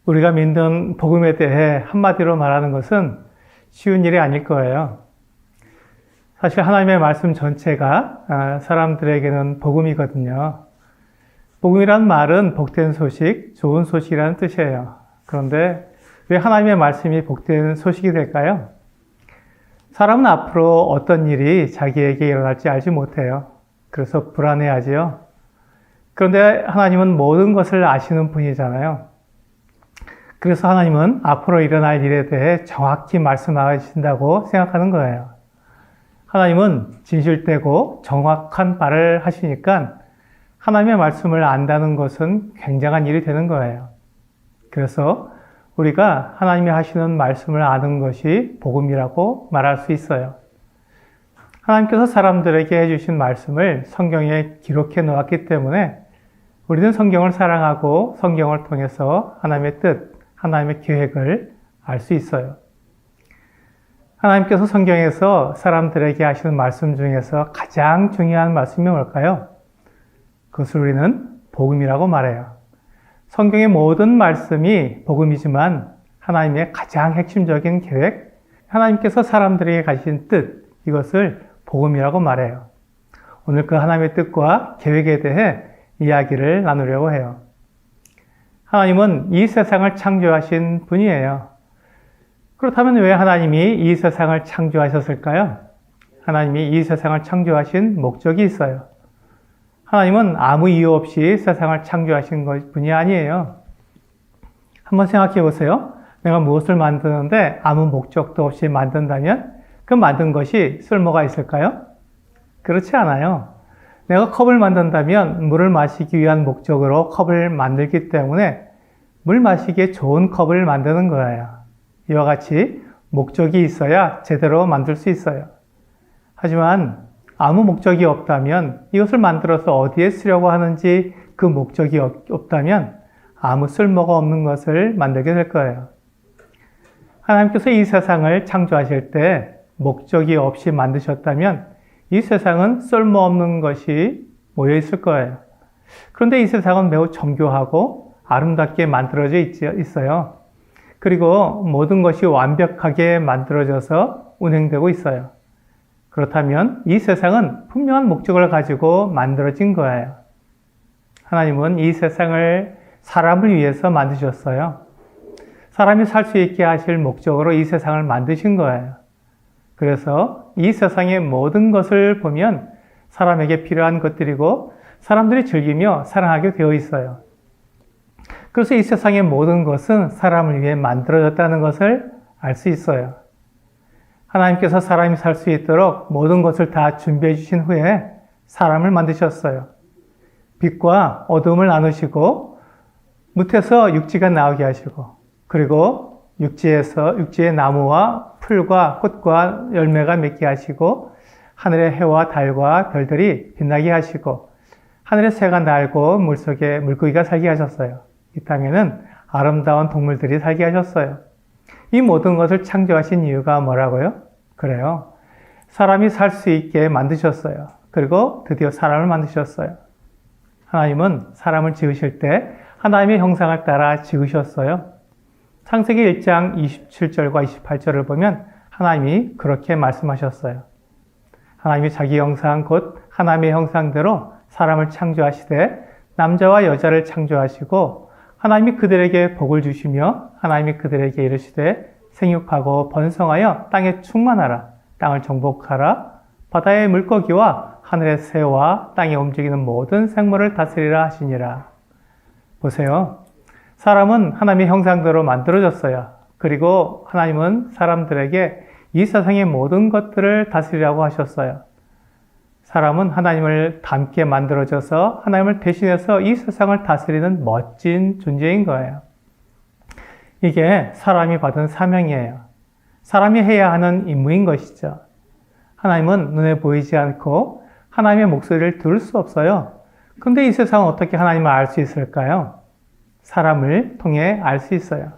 우리가 믿는 복음에 대해 한마디로 말하는 것은 쉬운 일이 아닐 거예요. 사실 하나님의 말씀 전체가 사람들에게는 복음이거든요. 복음이란 말은 복된 소식, 좋은 소식이라는 뜻이에요. 그런데 왜 하나님의 말씀이 복된 소식이 될까요? 사람은 앞으로 어떤 일이 자기에게 일어날지 알지 못해요. 그래서 불안해하지요. 그런데 하나님은 모든 것을 아시는 분이잖아요. 그래서 하나님은 앞으로 일어날 일에 대해 정확히 말씀하신다고 생각하는 거예요. 하나님은 진실되고 정확한 말을 하시니까 하나님의 말씀을 안다는 것은 굉장한 일이 되는 거예요. 그래서 우리가 하나님이 하시는 말씀을 아는 것이 복음이라고 말할 수 있어요. 하나님께서 사람들에게 해주신 말씀을 성경에 기록해 놓았기 때문에 우리는 성경을 사랑하고 성경을 통해서 하나님의 뜻, 하나님의 계획을 알 수 있어요. 하나님께서 성경에서 사람들에게 하시는 말씀 중에서 가장 중요한 말씀이 뭘까요? 그것을 우리는 복음이라고 말해요. 성경의 모든 말씀이 복음이지만 하나님의 가장 핵심적인 계획, 하나님께서 사람들에게 가신 뜻, 이것을 복음이라고 말해요. 오늘 그 하나님의 뜻과 계획에 대해 이야기를 나누려고 해요. 하나님은 이 세상을 창조하신 분이에요. 그렇다면 왜 하나님이 이 세상을 창조하셨을까요? 하나님이 이 세상을 창조하신 목적이 있어요. 하나님은 아무 이유 없이 세상을 창조하신 분이 아니에요. 한번 생각해 보세요. 내가 무엇을 만드는데 아무 목적도 없이 만든다면 그 만든 것이 쓸모가 있을까요? 그렇지 않아요. 내가 컵을 만든다면 물을 마시기 위한 목적으로 컵을 만들기 때문에 물 마시기에 좋은 컵을 만드는 거예요. 이와 같이 목적이 있어야 제대로 만들 수 있어요. 하지만 아무 목적이 없다면 이것을 만들어서 어디에 쓰려고 하는지 그 목적이 없다면 아무 쓸모가 없는 것을 만들게 될 거예요. 하나님께서 이 세상을 창조하실 때 목적이 없이 만드셨다면 이 세상은 쓸모없는 것이 모여 있을 거예요. 그런데 이 세상은 매우 정교하고 아름답게 만들어져 있어요. 그리고 모든 것이 완벽하게 만들어져서 운행되고 있어요. 그렇다면 이 세상은 분명한 목적을 가지고 만들어진 거예요. 하나님은 이 세상을 사람을 위해서 만드셨어요. 사람이 살 수 있게 하실 목적으로 이 세상을 만드신 거예요. 그래서 이 세상의 모든 것을 보면 사람에게 필요한 것들이고 사람들이 즐기며 사랑하게 되어 있어요. 그래서 이 세상의 모든 것은 사람을 위해 만들어졌다는 것을 알 수 있어요. 하나님께서 사람이 살 수 있도록 모든 것을 다 준비해 주신 후에 사람을 만드셨어요. 빛과 어둠을 나누시고 뭇에서 육지가 나오게 하시고 그리고 육지의 나무와 풀과 꽃과 열매가 맺게 하시고 하늘의 해와 달과 별들이 빛나게 하시고 하늘의 새가 날고 물속에 물고기가 살게 하셨어요. 이 땅에는 아름다운 동물들이 살게 하셨어요. 이 모든 것을 창조하신 이유가 뭐라고요? 그래요. 사람이 살 수 있게 만드셨어요. 그리고 드디어 사람을 만드셨어요. 하나님은 사람을 지으실 때 하나님의 형상을 따라 지으셨어요. 창세기 1장 27절과 28절을 보면 하나님이 그렇게 말씀하셨어요. 하나님이 자기 형상 곧 하나님의 형상대로 사람을 창조하시되 남자와 여자를 창조하시고 하나님이 그들에게 복을 주시며 하나님이 그들에게 이르시되 생육하고 번성하여 땅에 충만하라. 땅을 정복하라. 바다의 물고기와 하늘의 새와 땅에 움직이는 모든 생물을 다스리라 하시니라. 보세요. 사람은 하나님의 형상대로 만들어졌어요. 그리고 하나님은 사람들에게 이 세상의 모든 것들을 다스리라고 하셨어요. 사람은 하나님을 닮게 만들어져서 하나님을 대신해서 이 세상을 다스리는 멋진 존재인 거예요. 이게 사람이 받은 사명이에요. 사람이 해야 하는 임무인 것이죠. 하나님은 눈에 보이지 않고 하나님의 목소리를 들을 수 없어요. 그런데 이 세상은 어떻게 하나님을 알 수 있을까요? 사람을 통해 알 수 있어요.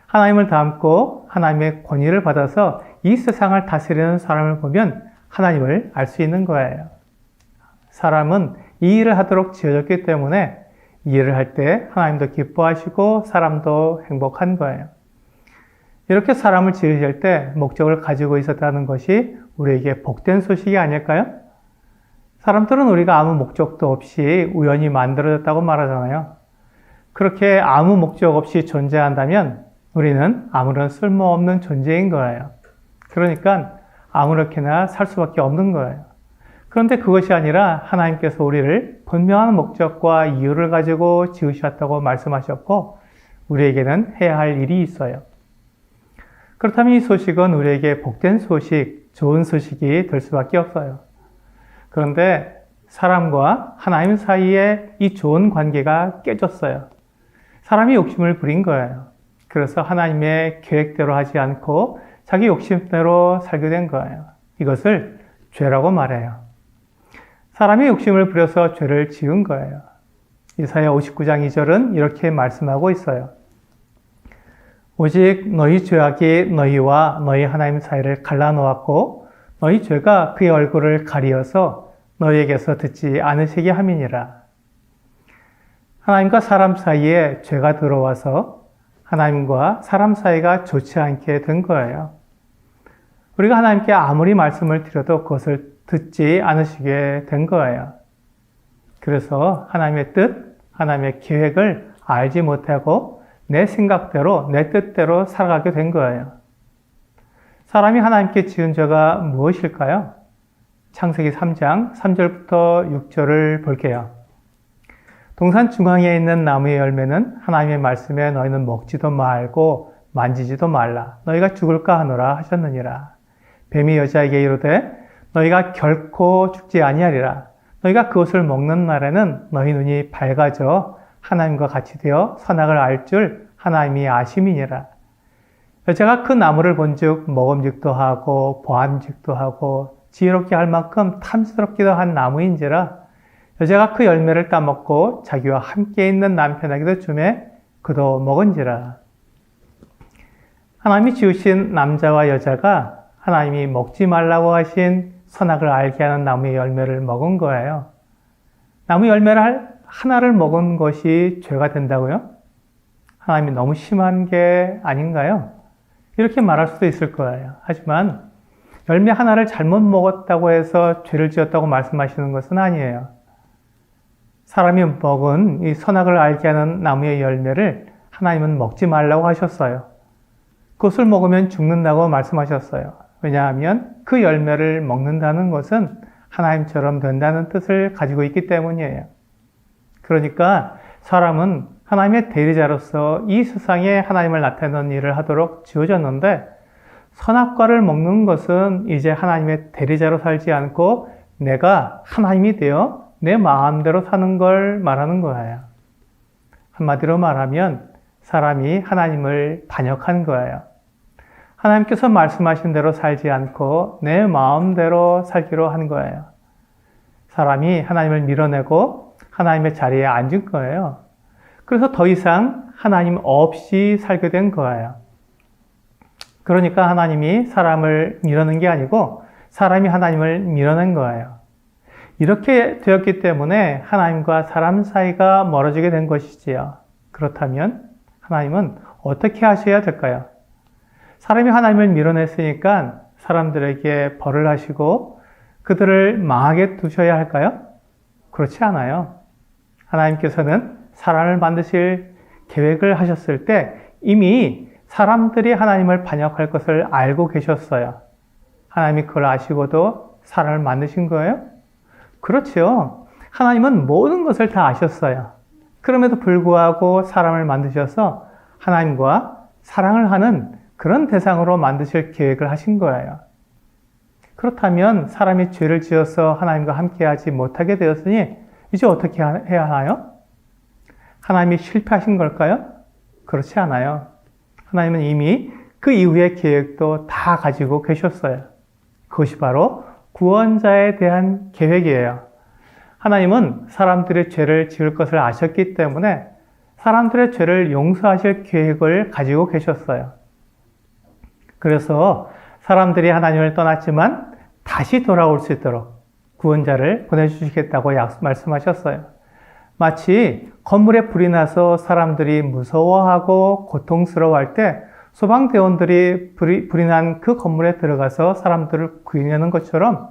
하나님을 닮고 하나님의 권위를 받아서 이 세상을 다스리는 사람을 보면 하나님을 알 수 있는 거예요. 사람은 이 일을 하도록 지어졌기 때문에 이해를 할 때 하나님도 기뻐하시고 사람도 행복한 거예요. 이렇게 사람을 지으실 때 목적을 가지고 있었다는 것이 우리에게 복된 소식이 아닐까요? 사람들은 우리가 아무 목적도 없이 우연히 만들어졌다고 말하잖아요. 그렇게 아무 목적 없이 존재한다면 우리는 아무런 쓸모없는 존재인 거예요. 그러니까 아무렇게나 살 수밖에 없는 거예요. 그런데 그것이 아니라 하나님께서 우리를 분명한 목적과 이유를 가지고 지으셨다고 말씀하셨고 우리에게는 해야 할 일이 있어요. 그렇다면 이 소식은 우리에게 복된 소식, 좋은 소식이 될 수밖에 없어요. 그런데 사람과 하나님 사이에 이 좋은 관계가 깨졌어요. 사람이 욕심을 부린 거예요. 그래서 하나님의 계획대로 하지 않고 자기 욕심대로 살게 된 거예요. 이것을 죄라고 말해요. 사람이 욕심을 부려서 죄를 지은 거예요. 이사야 59장 2절은 이렇게 말씀하고 있어요. 오직 너희 죄악이 너희와 너희 하나님 사이를 갈라놓았고 너희 죄가 그의 얼굴을 가리어서 너희에게서 듣지 않으시게 함이니라. 하나님과 사람 사이에 죄가 들어와서 하나님과 사람 사이가 좋지 않게 된 거예요. 우리가 하나님께 아무리 말씀을 드려도 그것을 듣지 않으시게 된 거예요. 그래서 하나님의 뜻, 하나님의 계획을 알지 못하고 내 생각대로, 내 뜻대로 살아가게 된 거예요. 사람이 하나님께 지은 죄가 무엇일까요? 창세기 3장 3절부터 6절을 볼게요. 동산 중앙에 있는 나무의 열매는 하나님의 말씀에 너희는 먹지도 말고 만지지도 말라. 너희가 죽을까 하노라 하셨느니라. 뱀이 여자에게 이르되 너희가 결코 죽지 아니하리라. 너희가 그것을 먹는 날에는 너희 눈이 밝아져 하나님과 같이 되어 선악을 알 줄 하나님이 아심이니라. 여자가 그 나무를 본즉 먹음직도 하고 보암직도 하고 지혜롭게 할 만큼 탐스럽기도 한 나무인지라. 여자가 그 열매를 따먹고 자기와 함께 있는 남편에게도 주매 그도 먹은지라. 하나님이 지으신 남자와 여자가 하나님이 먹지 말라고 하신 선악을 알게 하는 나무의 열매를 먹은 거예요. 나무 열매를 하나를 먹은 것이 죄가 된다고요? 하나님이 너무 심한 게 아닌가요? 이렇게 말할 수도 있을 거예요. 하지만 열매 하나를 잘못 먹었다고 해서 죄를 지었다고 말씀하시는 것은 아니에요. 사람이 먹은 이 선악을 알게 하는 나무의 열매를 하나님은 먹지 말라고 하셨어요. 그것을 먹으면 죽는다고 말씀하셨어요. 왜냐하면 그 열매를 먹는다는 것은 하나님처럼 된다는 뜻을 가지고 있기 때문이에요. 그러니까 사람은 하나님의 대리자로서 이 세상에 하나님을 나타내는 일을 하도록 지어졌는데 선악과를 먹는 것은 이제 하나님의 대리자로 살지 않고 내가 하나님이 되어 내 마음대로 사는 걸 말하는 거예요. 한마디로 말하면 사람이 하나님을 반역한 거예요. 하나님께서 말씀하신 대로 살지 않고 내 마음대로 살기로 한 거예요. 사람이 하나님을 밀어내고 하나님의 자리에 앉은 거예요. 그래서 더 이상 하나님 없이 살게 된 거예요. 그러니까 하나님이 사람을 밀어낸 게 아니고 사람이 하나님을 밀어낸 거예요. 이렇게 되었기 때문에 하나님과 사람 사이가 멀어지게 된 것이지요. 그렇다면 하나님은 어떻게 하셔야 될까요? 사람이 하나님을 밀어냈으니까 사람들에게 벌을 하시고 그들을 망하게 두셔야 할까요? 그렇지 않아요. 하나님께서는 사람을 만드실 계획을 하셨을 때 이미 사람들이 하나님을 반역할 것을 알고 계셨어요. 하나님이 그걸 아시고도 사람을 만드신 거예요? 그렇죠. 하나님은 모든 것을 다 아셨어요. 그럼에도 불구하고 사람을 만드셔서 하나님과 사랑을 하는 그런 대상으로 만드실 계획을 하신 거예요. 그렇다면 사람이 죄를 지어서 하나님과 함께하지 못하게 되었으니 이제 어떻게 해야 하나요? 하나님이 실패하신 걸까요? 그렇지 않아요. 하나님은 이미 그 이후의 계획도 다 가지고 계셨어요. 그것이 바로 구원자에 대한 계획이에요. 하나님은 사람들의 죄를 지을 것을 아셨기 때문에 사람들의 죄를 용서하실 계획을 가지고 계셨어요. 그래서 사람들이 하나님을 떠났지만 다시 돌아올 수 있도록 구원자를 보내주시겠다고 말씀하셨어요. 마치 건물에 불이 나서 사람들이 무서워하고 고통스러워할 때 소방대원들이 불이 난 그 건물에 들어가서 사람들을 구해내는 것처럼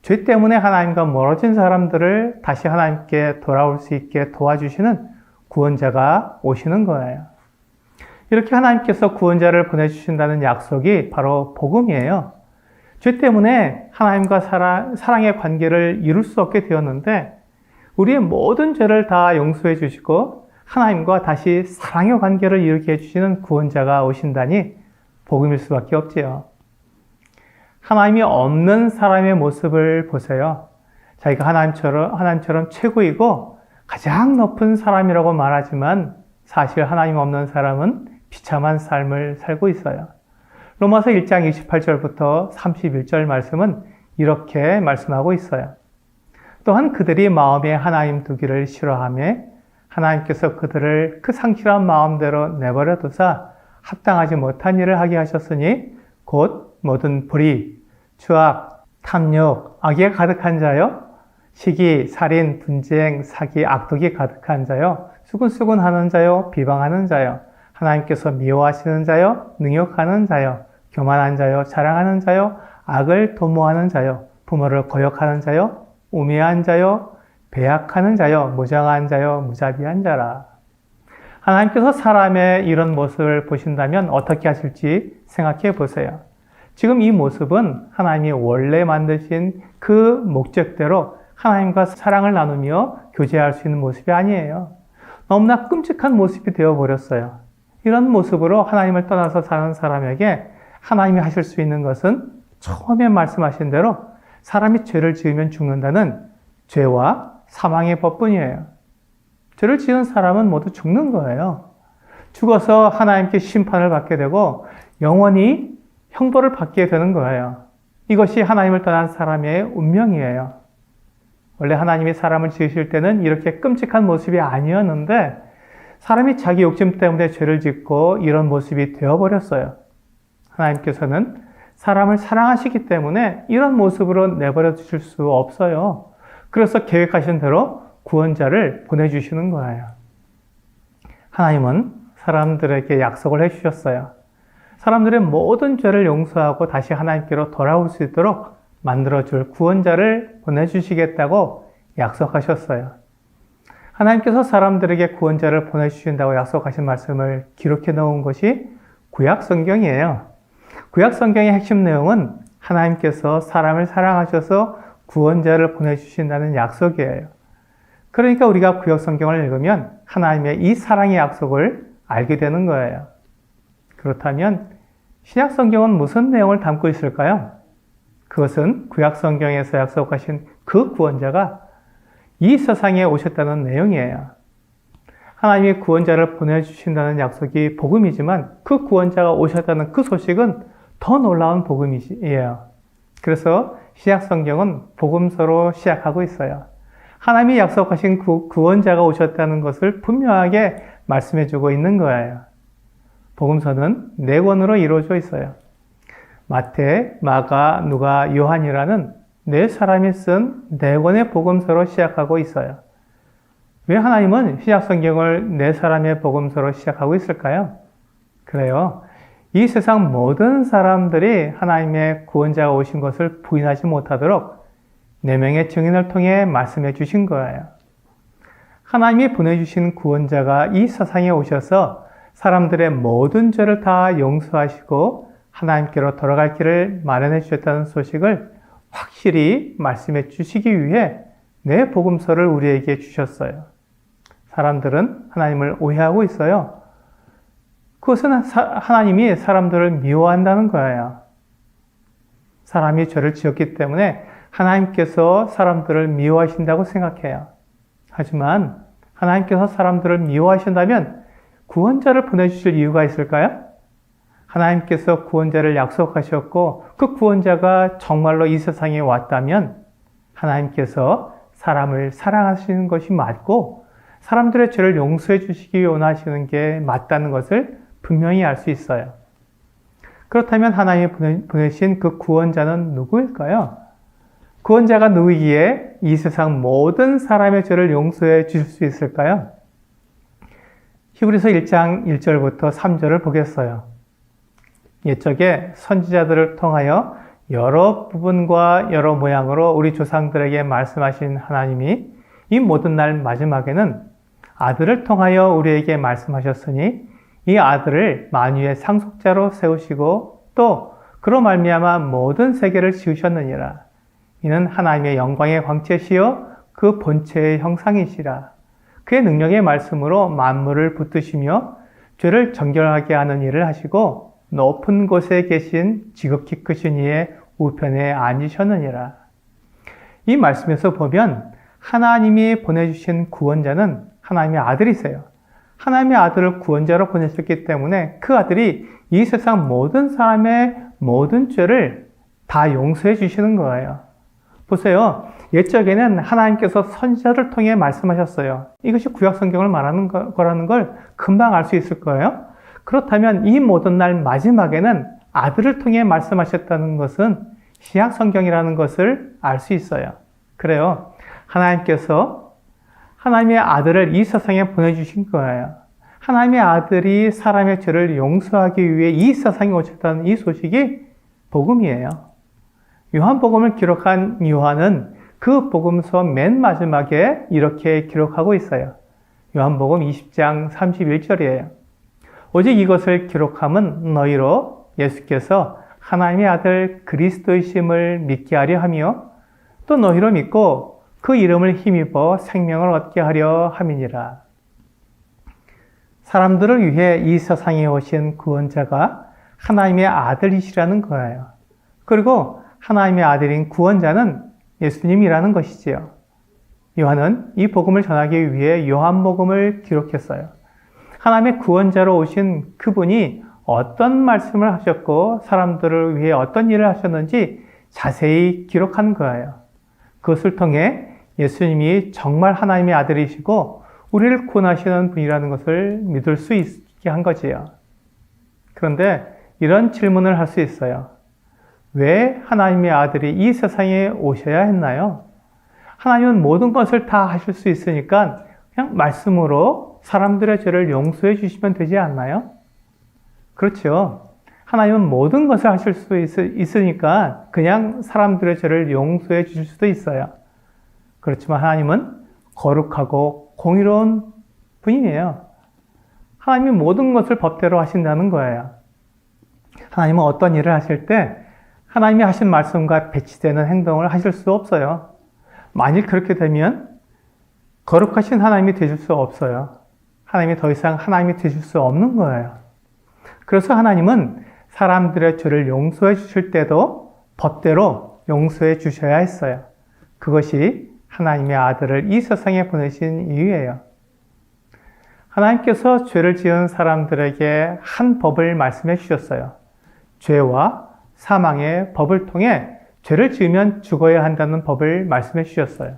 죄 때문에 하나님과 멀어진 사람들을 다시 하나님께 돌아올 수 있게 도와주시는 구원자가 오시는 거예요. 이렇게 하나님께서 구원자를 보내주신다는 약속이 바로 복음이에요. 죄 때문에 하나님과 사랑의 관계를 이룰 수 없게 되었는데 우리의 모든 죄를 다 용서해 주시고 하나님과 다시 사랑의 관계를 이루게 해주시는 구원자가 오신다니 복음일 수밖에 없지요. 하나님이 없는 사람의 모습을 보세요. 자기가 하나님처럼 최고이고 가장 높은 사람이라고 말하지만 사실 하나님 없는 사람은 비참한 삶을 살고 있어요. 로마서 1장 28절부터 31절 말씀은 이렇게 말씀하고 있어요. 또한 그들이 마음에 하나님 두기를 싫어하며 하나님께서 그들을 그 상실한 마음대로 내버려 두사 합당하지 못한 일을 하게 하셨으니 곧 모든 불의, 추악, 탐욕, 악에 가득한 자요, 시기, 살인, 분쟁, 사기, 악독이 가득한 자요, 수군수군하는 자요, 비방하는 자요, 하나님께서 미워하시는 자요, 능욕하는 자요, 교만한 자요, 자랑하는 자요, 악을 도모하는 자요, 부모를 거역하는 자요, 우매한 자요, 배약하는 자요, 무장한 자요, 무자비한 자라. 하나님께서 사람의 이런 모습을 보신다면 어떻게 하실지 생각해 보세요. 지금 이 모습은 하나님이 원래 만드신 그 목적대로 하나님과 사랑을 나누며 교제할 수 있는 모습이 아니에요. 너무나 끔찍한 모습이 되어버렸어요. 이런 모습으로 하나님을 떠나서 사는 사람에게 하나님이 하실 수 있는 것은 처음에 말씀하신 대로 사람이 죄를 지으면 죽는다는 죄와 사망의 법뿐이에요. 죄를 지은 사람은 모두 죽는 거예요. 죽어서 하나님께 심판을 받게 되고 영원히 형벌을 받게 되는 거예요. 이것이 하나님을 떠난 사람의 운명이에요. 원래 하나님이 사람을 지으실 때는 이렇게 끔찍한 모습이 아니었는데 사람이 자기 욕심 때문에 죄를 짓고 이런 모습이 되어버렸어요. 하나님께서는 사람을 사랑하시기 때문에 이런 모습으로 내버려 두실 수 없어요. 그래서 계획하신 대로 구원자를 보내주시는 거예요. 하나님은 사람들에게 약속을 해주셨어요. 사람들의 모든 죄를 용서하고 다시 하나님께로 돌아올 수 있도록 만들어줄 구원자를 보내주시겠다고 약속하셨어요. 하나님께서 사람들에게 구원자를 보내주신다고 약속하신 말씀을 기록해 놓은 것이 구약 성경이에요. 구약 성경의 핵심 내용은 하나님께서 사람을 사랑하셔서 구원자를 보내주신다는 약속이에요. 그러니까 우리가 구약 성경을 읽으면 하나님의 이 사랑의 약속을 알게 되는 거예요. 그렇다면 신약 성경은 무슨 내용을 담고 있을까요? 그것은 구약 성경에서 약속하신 그 구원자가 이 세상에 오셨다는 내용이에요. 하나님이 구원자를 보내주신다는 약속이 복음이지만 그 구원자가 오셨다는 그 소식은 더 놀라운 복음이에요. 그래서 신약 성경은 복음서로 시작하고 있어요. 하나님이 약속하신 구원자가 오셨다는 것을 분명하게 말씀해주고 있는 거예요. 복음서는 4권으로 이루어져 있어요. 마태, 마가, 누가, 요한이라는 4사람이 쓴 4권의 복음서로 시작하고 있어요. 왜 하나님은 신약 성경을 4사람의 복음서로 시작하고 있을까요? 그래요. 이 세상 모든 사람들이 하나님의 구원자가 오신 것을 부인하지 못하도록 4명의 증인을 통해 말씀해 주신 거예요. 하나님이 보내주신 구원자가 이 세상에 오셔서 사람들의 모든 죄를 다 용서하시고 하나님께로 돌아갈 길을 마련해 주셨다는 소식을 확실히 말씀해 주시기 위해 내 복음서를 우리에게 주셨어요. 사람들은 하나님을 오해하고 있어요. 그것은 하나님이 사람들을 미워한다는 거예요. 사람이 죄를 지었기 때문에 하나님께서 사람들을 미워하신다고 생각해요. 하지만 하나님께서 사람들을 미워하신다면 구원자를 보내주실 이유가 있을까요? 하나님께서 구원자를 약속하셨고 그 구원자가 정말로 이 세상에 왔다면 하나님께서 사람을 사랑하시는 것이 맞고 사람들의 죄를 용서해 주시기 원하시는 게 맞다는 것을 분명히 알 수 있어요. 그렇다면 하나님이 보내신 그 구원자는 누구일까요? 구원자가 누구이기에 이 세상 모든 사람의 죄를 용서해 주실 수 있을까요? 히브리서 1장 1절부터 3절을 보겠어요. 옛적에 선지자들을 통하여 여러 부분과 여러 모양으로 우리 조상들에게 말씀하신 하나님이 이 모든 날 마지막에는 아들을 통하여 우리에게 말씀하셨으니 이 아들을 만유의 상속자로 세우시고 또 그로 말미암아 모든 세계를 지으셨느니라. 이는 하나님의 영광의 광채시요 그 본체의 형상이시라. 그의 능력의 말씀으로 만물을 붙드시며 죄를 정결하게 하는 일을 하시고 높은 곳에 계신 지극히 크신 이의 우편에 앉으셨느니라. 이 말씀에서 보면 하나님이 보내주신 구원자는 하나님의 아들이세요. 하나님의 아들을 구원자로 보내셨기 때문에 그 아들이 이 세상 모든 사람의 모든 죄를 다 용서해 주시는 거예요. 보세요. 옛적에는 하나님께서 선지자를 통해 말씀하셨어요. 이것이 구약 성경을 말하는 거라는 걸 금방 알 수 있을 거예요. 그렇다면 이 모든 날 마지막에는 아들을 통해 말씀하셨다는 것은 신약 성경이라는 것을 알 수 있어요. 그래요. 하나님께서 하나님의 아들을 이 세상에 보내주신 거예요. 하나님의 아들이 사람의 죄를 용서하기 위해 이 세상에 오셨다는 이 소식이 복음이에요. 요한복음을 기록한 요한은 그 복음서 맨 마지막에 이렇게 기록하고 있어요. 요한복음 20장 31절이에요. 오직 이것을 기록함은 너희로 예수께서 하나님의 아들 그리스도이심을 믿게 하려 하며 또 너희로 믿고 그 이름을 힘입어 생명을 얻게 하려 함이니라. 사람들을 위해 이 세상에 오신 구원자가 하나님의 아들이시라는 거예요. 그리고 하나님의 아들인 구원자는 예수님이라는 것이지요. 요한은 이 복음을 전하기 위해 요한복음을 기록했어요. 하나님의 구원자로 오신 그분이 어떤 말씀을 하셨고 사람들을 위해 어떤 일을 하셨는지 자세히 기록한 거예요. 그것을 통해 예수님이 정말 하나님의 아들이시고 우리를 구원하시는 분이라는 것을 믿을 수 있게 한 거지요. 그런데 이런 질문을 할 수 있어요. 왜 하나님의 아들이 이 세상에 오셔야 했나요? 하나님은 모든 것을 다 하실 수 있으니까 그냥 말씀으로 사람들의 죄를 용서해 주시면 되지 않나요? 그렇죠. 하나님은 모든 것을 하실 수 있으니까 그냥 사람들의 죄를 용서해 주실 수도 있어요. 그렇지만 하나님은 거룩하고 공의로운 분이에요. 하나님이 모든 것을 법대로 하신다는 거예요. 하나님은 어떤 일을 하실 때 하나님이 하신 말씀과 배치되는 행동을 하실 수 없어요. 만일 그렇게 되면 거룩하신 하나님이 되실 수 없어요. 하나님이 더 이상 하나님이 되실 수 없는 거예요. 그래서 하나님은 사람들의 죄를 용서해 주실 때도 법대로 용서해 주셔야 했어요. 그것이 하나님의 아들을 이 세상에 보내신 이유예요. 하나님께서 죄를 지은 사람들에게 한 법을 말씀해 주셨어요. 죄와 사망의 법을 통해 죄를 지으면 죽어야 한다는 법을 말씀해 주셨어요.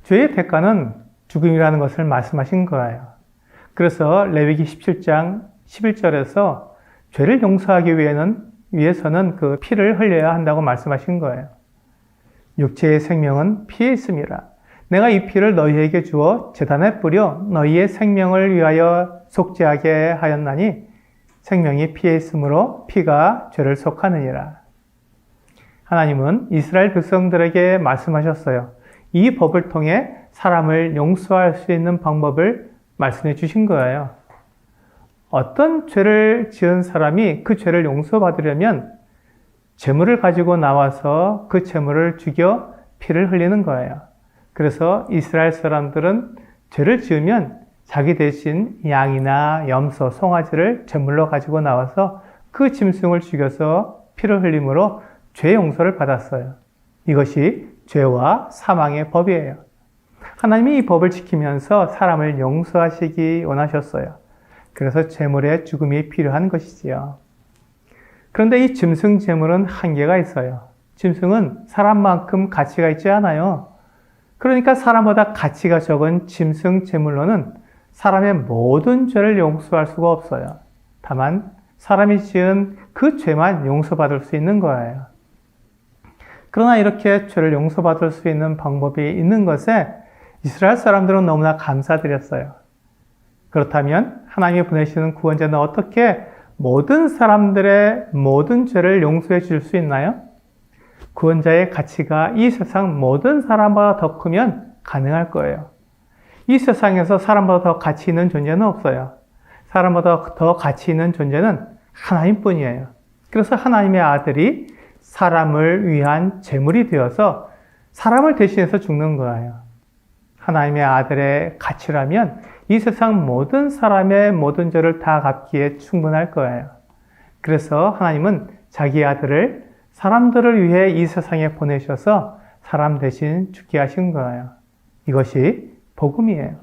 죄의 대가는 죽음이라는 것을 말씀하신 거예요. 그래서 레위기 17장 11절에서 죄를 용서하기 위해서는 그 피를 흘려야 한다고 말씀하신 거예요. 육체의 생명은 피에 있음이라. 내가 이 피를 너희에게 주어 제단에 뿌려 너희의 생명을 위하여 속죄하게 하였나니 생명이 피에 있으므로 피가 죄를 속하느니라. 하나님은 이스라엘 백성들에게 말씀하셨어요. 이 법을 통해 사람을 용서할 수 있는 방법을 말씀해 주신 거예요. 어떤 죄를 지은 사람이 그 죄를 용서받으려면 제물을 가지고 나와서 그 제물을 죽여 피를 흘리는 거예요. 그래서 이스라엘 사람들은 죄를 지으면 자기 대신 양이나 염소, 송아지를 제물로 가지고 나와서 그 짐승을 죽여서 피를 흘림으로 죄 용서를 받았어요. 이것이 죄와 사망의 법이에요. 하나님이 이 법을 지키면서 사람을 용서하시기 원하셨어요. 그래서 제물의 죽음이 필요한 것이지요. 그런데 이 짐승 제물은 한계가 있어요. 짐승은 사람만큼 가치가 있지 않아요. 그러니까 사람보다 가치가 적은 짐승 제물로는 사람의 모든 죄를 용서할 수가 없어요. 다만 사람이 지은 그 죄만 용서받을 수 있는 거예요. 그러나 이렇게 죄를 용서받을 수 있는 방법이 있는 것에 이스라엘 사람들은 너무나 감사드렸어요. 그렇다면 하나님이 보내시는 구원자는 어떻게 모든 사람들의 모든 죄를 용서해 줄 수 있나요? 구원자의 가치가 이 세상 모든 사람보다 더 크면 가능할 거예요. 이 세상에서 사람보다 더 가치 있는 존재는 없어요. 사람보다 더 가치 있는 존재는 하나님뿐이에요. 그래서 하나님의 아들이 사람을 위한 제물이 되어서 사람을 대신해서 죽는 거예요. 하나님의 아들의 가치라면 이 세상 모든 사람의 모든 죄를 다 갚기에 충분할 거예요. 그래서 하나님은 자기 아들을 사람들을 위해 이 세상에 보내셔서 사람 대신 죽게 하신 거예요. 이것이 복음이에요.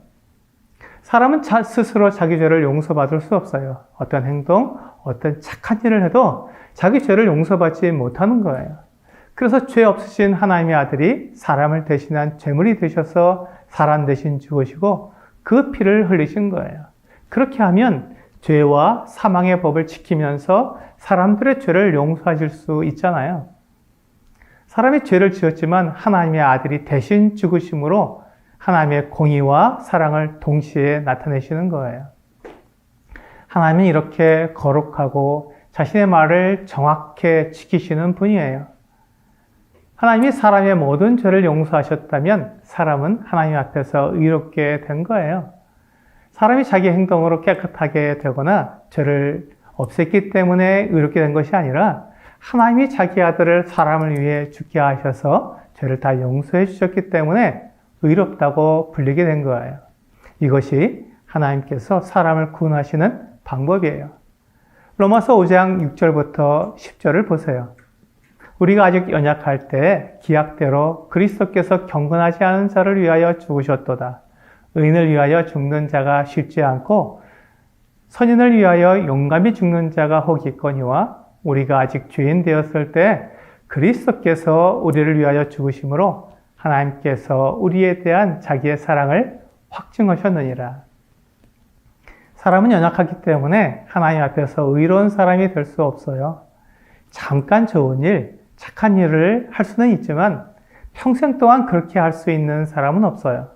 사람은 스스로 자기 죄를 용서받을 수 없어요. 어떤 행동, 어떤 착한 일을 해도 자기 죄를 용서받지 못하는 거예요. 그래서 죄 없으신 하나님의 아들이 사람을 대신한 제물이 되셔서 사람 대신 죽으시고 그 피를 흘리신 거예요. 그렇게 하면 죄와 사망의 법을 지키면서 사람들의 죄를 용서하실 수 있잖아요. 사람이 죄를 지었지만 하나님의 아들이 대신 죽으심으로 하나님의 공의와 사랑을 동시에 나타내시는 거예요. 하나님은 이렇게 거룩하고 자신의 말을 정확히 지키시는 분이에요. 하나님이 사람의 모든 죄를 용서하셨다면 사람은 하나님 앞에서 의롭게 된 거예요. 사람이 자기 행동으로 깨끗하게 되거나 죄를 없앴기 때문에 의롭게 된 것이 아니라 하나님이 자기 아들을 사람을 위해 죽게 하셔서 죄를 다 용서해 주셨기 때문에 의롭다고 불리게 된 거예요. 이것이 하나님께서 사람을 구원하시는 방법이에요. 로마서 5장 6절부터 10절을 보세요. 우리가 아직 연약할 때 기약대로 그리스도께서 경건하지 않은 자를 위하여 죽으셨도다. 의인을 위하여 죽는 자가 쉽지 않고 선인을 위하여 용감히 죽는 자가 혹 있거니와 우리가 아직 죄인 되었을 때 그리스도께서 우리를 위하여 죽으심으로 하나님께서 우리에 대한 자기의 사랑을 확증하셨느니라. 사람은 연약하기 때문에 하나님 앞에서 의로운 사람이 될 수 없어요. 잠깐 좋은 일, 착한 일을 할 수는 있지만 평생 동안 그렇게 할 수 있는 사람은 없어요.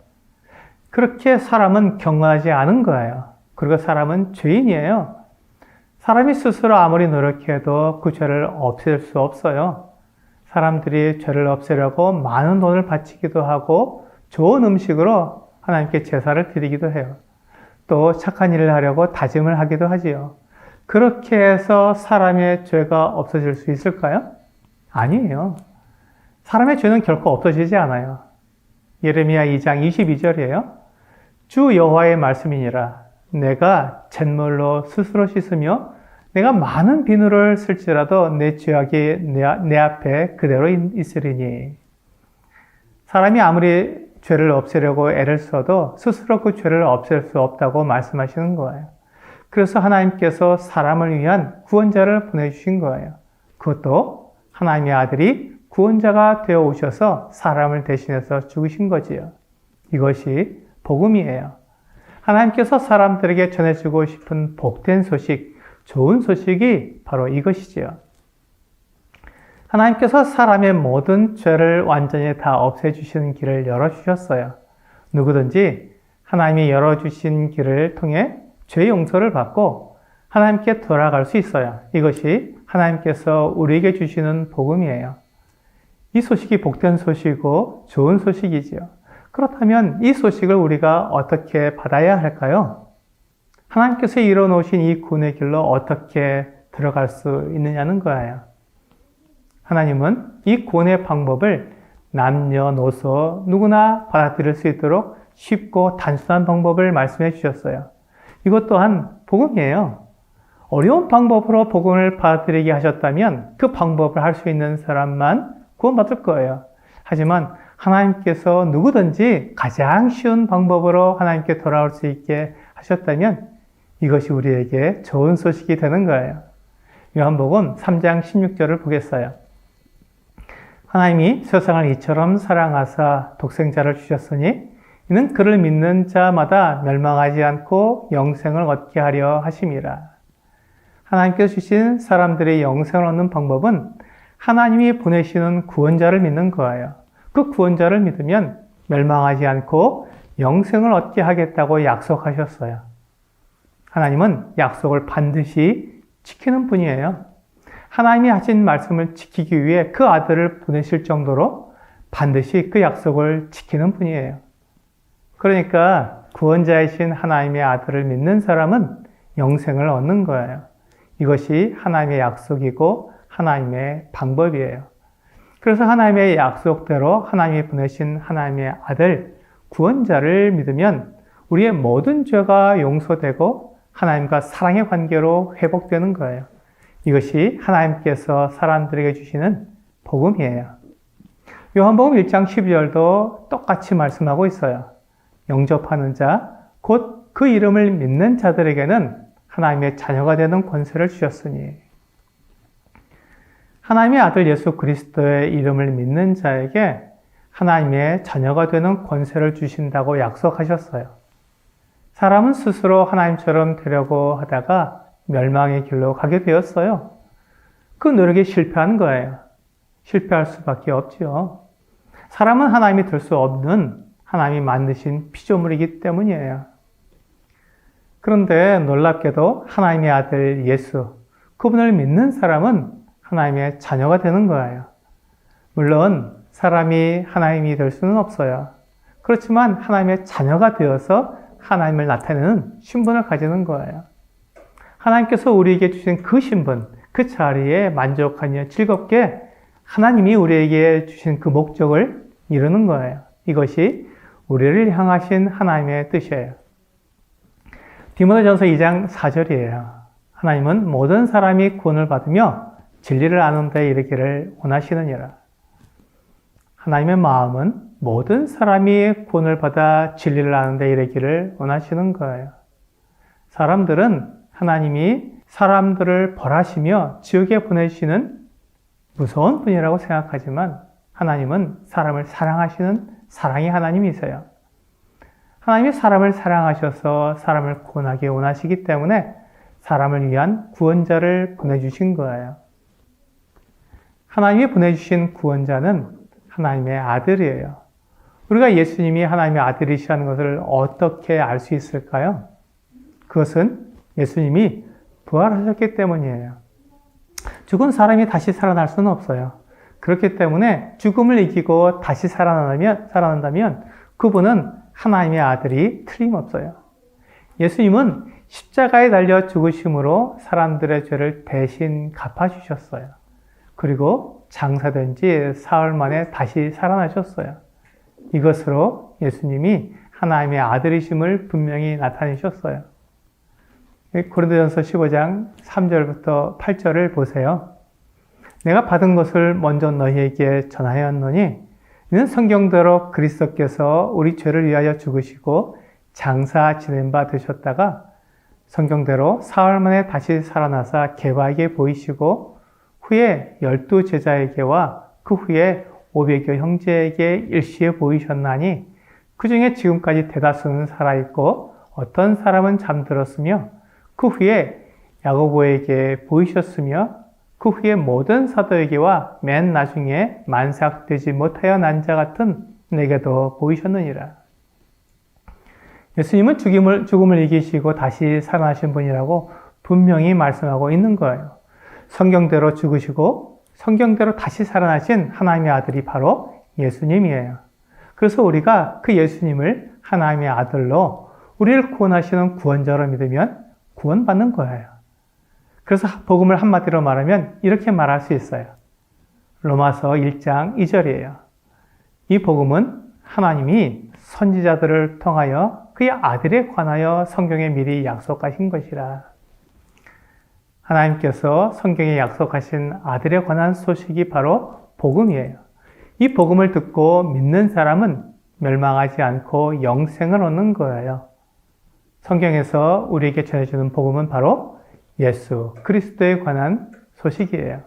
그렇게 사람은 경건하지 않은 거예요. 그리고 사람은 죄인이에요. 사람이 스스로 아무리 노력해도 그 죄를 없앨 수 없어요. 사람들이 죄를 없애려고 많은 돈을 바치기도 하고 좋은 음식으로 하나님께 제사를 드리기도 해요. 또 착한 일을 하려고 다짐을 하기도 하지요. 그렇게 해서 사람의 죄가 없어질 수 있을까요? 아니에요. 사람의 죄는 결코 없어지지 않아요. 예레미야 2장 22절이에요. 주 여호와의 말씀이니라. 내가 잿물로 스스로 씻으며 내가 많은 비누를 쓸지라도 내 죄악이 내 앞에 그대로 있으리니. 사람이 아무리 죄를 없애려고 애를 써도 스스로 그 죄를 없앨 수 없다고 말씀하시는 거예요. 그래서 하나님께서 사람을 위한 구원자를 보내주신 거예요. 그것도 하나님의 아들이 구원자가 되어 오셔서 사람을 대신해서 죽으신 거지요. 이것이 복음이에요. 하나님께서 사람들에게 전해주고 싶은 복된 소식, 좋은 소식이 바로 이것이지요. 하나님께서 사람의 모든 죄를 완전히 다 없애주시는 길을 열어주셨어요. 누구든지 하나님이 열어주신 길을 통해 죄 용서를 받고 하나님께 돌아갈 수 있어요. 이것이 하나님께서 우리에게 주시는 복음이에요. 이 소식이 복된 소식이고 좋은 소식이지요. 그렇다면 이 소식을 우리가 어떻게 받아야 할까요? 하나님께서 이뤄놓으신 이 구원의 길로 어떻게 들어갈 수 있느냐는 거예요. 하나님은 이 구원의 방법을 남녀노소 누구나 받아들일 수 있도록 쉽고 단순한 방법을 말씀해 주셨어요. 이것 또한 복음이에요. 어려운 방법으로 복음을 받아들이게 하셨다면 그 방법을 할 수 있는 사람만 구원받을 거예요. 하지만 하나님께서 누구든지 가장 쉬운 방법으로 하나님께 돌아올 수 있게 하셨다면 이것이 우리에게 좋은 소식이 되는 거예요. 요한복음 3장 16절을 보겠어요. 하나님이 세상을 이처럼 사랑하사 독생자를 주셨으니 이는 그를 믿는 자마다 멸망하지 않고 영생을 얻게 하려 하심이라. 하나님께서 주신 사람들의 영생을 얻는 방법은 하나님이 보내시는 구원자를 믿는 거예요. 그 구원자를 믿으면 멸망하지 않고 영생을 얻게 하겠다고 약속하셨어요. 하나님은 약속을 반드시 지키는 분이에요. 하나님이 하신 말씀을 지키기 위해 그 아들을 보내실 정도로 반드시 그 약속을 지키는 분이에요. 그러니까 구원자이신 하나님의 아들을 믿는 사람은 영생을 얻는 거예요. 이것이 하나님의 약속이고 하나님의 방법이에요. 그래서 하나님의 약속대로 하나님이 보내신 하나님의 아들, 구원자를 믿으면 우리의 모든 죄가 용서되고 하나님과 사랑의 관계로 회복되는 거예요. 이것이 하나님께서 사람들에게 주시는 복음이에요. 요한복음 1장 12절도 똑같이 말씀하고 있어요. 영접하는 자, 곧 그 이름을 믿는 자들에게는 하나님의 자녀가 되는 권세를 주셨으니. 하나님의 아들 예수 그리스도의 이름을 믿는 자에게 하나님의 자녀가 되는 권세를 주신다고 약속하셨어요. 사람은 스스로 하나님처럼 되려고 하다가 멸망의 길로 가게 되었어요. 그 노력이 실패한 거예요. 실패할 수밖에 없지요. 사람은 하나님이 될 수 없는 하나님이 만드신 피조물이기 때문이에요. 그런데 놀랍게도 하나님의 아들 예수, 그분을 믿는 사람은 하나님의 자녀가 되는 거예요. 물론 사람이 하나님이 될 수는 없어요. 그렇지만 하나님의 자녀가 되어서 하나님을 나타내는 신분을 가지는 거예요. 하나님께서 우리에게 주신 그 신분, 그 자리에 만족하며 즐겁게 하나님이 우리에게 주신 그 목적을 이루는 거예요. 이것이 우리를 향하신 하나님의 뜻이에요. 디모데전서 2장 4절이에요. 하나님은 모든 사람이 구원을 받으며 진리를 아는 데 이르기를 원하시느니라. 하나님의 마음은 모든 사람이 구원을 받아 진리를 아는 데 이르기를 원하시는 거예요. 사람들은 하나님이 사람들을 벌하시며 지옥에 보내시는 무서운 분이라고 생각하지만 하나님은 사람을 사랑하시는 사랑의 하나님이세요. 하나님이 사람을 사랑하셔서 사람을 구원하기 원하시기 때문에 사람을 위한 구원자를 보내주신 거예요. 하나님이 보내주신 구원자는 하나님의 아들이에요. 우리가 예수님이 하나님의 아들이시라는 것을 어떻게 알 수 있을까요? 그것은 예수님이 부활하셨기 때문이에요. 죽은 사람이 다시 살아날 수는 없어요. 그렇기 때문에 죽음을 이기고 다시 살아난다면 그분은 하나님의 아들이 틀림없어요. 예수님은 십자가에 달려 죽으심으로 사람들의 죄를 대신 갚아주셨어요. 그리고 장사된 지 사흘 만에 다시 살아나셨어요. 이것으로 예수님이 하나님의 아들이심을 분명히 나타내셨어요. 고린도전서 15장 3절부터 8절을 보세요. 내가 받은 것을 먼저 너희에게 전하였노니 이는 성경대로 그리스도께서 우리 죄를 위하여 죽으시고 장사 지낸 바 되셨다가 성경대로 사흘 만에 다시 살아나사 개바에게 보이시고 후에 12 제자에게와 그 후에 500여 형제에게 일시에 보이셨나니 그 중에 지금까지 대다수는 살아있고 어떤 사람은 잠들었으며 그 후에 야고보에게 보이셨으며 그 후에 모든 사도에게와 맨 나중에 만삭되지 못하여 난 자 같은 내게도 보이셨느니라. 예수님은 죽음을 이기시고 다시 살아나신 분이라고 분명히 말씀하고 있는 거예요. 성경대로 죽으시고 성경대로 다시 살아나신 하나님의 아들이 바로 예수님이에요. 그래서 우리가 그 예수님을 하나님의 아들로 우리를 구원하시는 구원자로 믿으면 구원받는 거예요. 그래서 복음을 한마디로 말하면 이렇게 말할 수 있어요. 로마서 1장 2절이에요. 이 복음은 하나님이 선지자들을 통하여 그의 아들에 관하여 성경에 미리 약속하신 것이라. 하나님께서 성경에 약속하신 아들에 관한 소식이 바로 복음이에요. 이 복음을 듣고 믿는 사람은 멸망하지 않고 영생을 얻는 거예요. 성경에서 우리에게 전해주는 복음은 바로 예수 그리스도에 관한 소식이에요.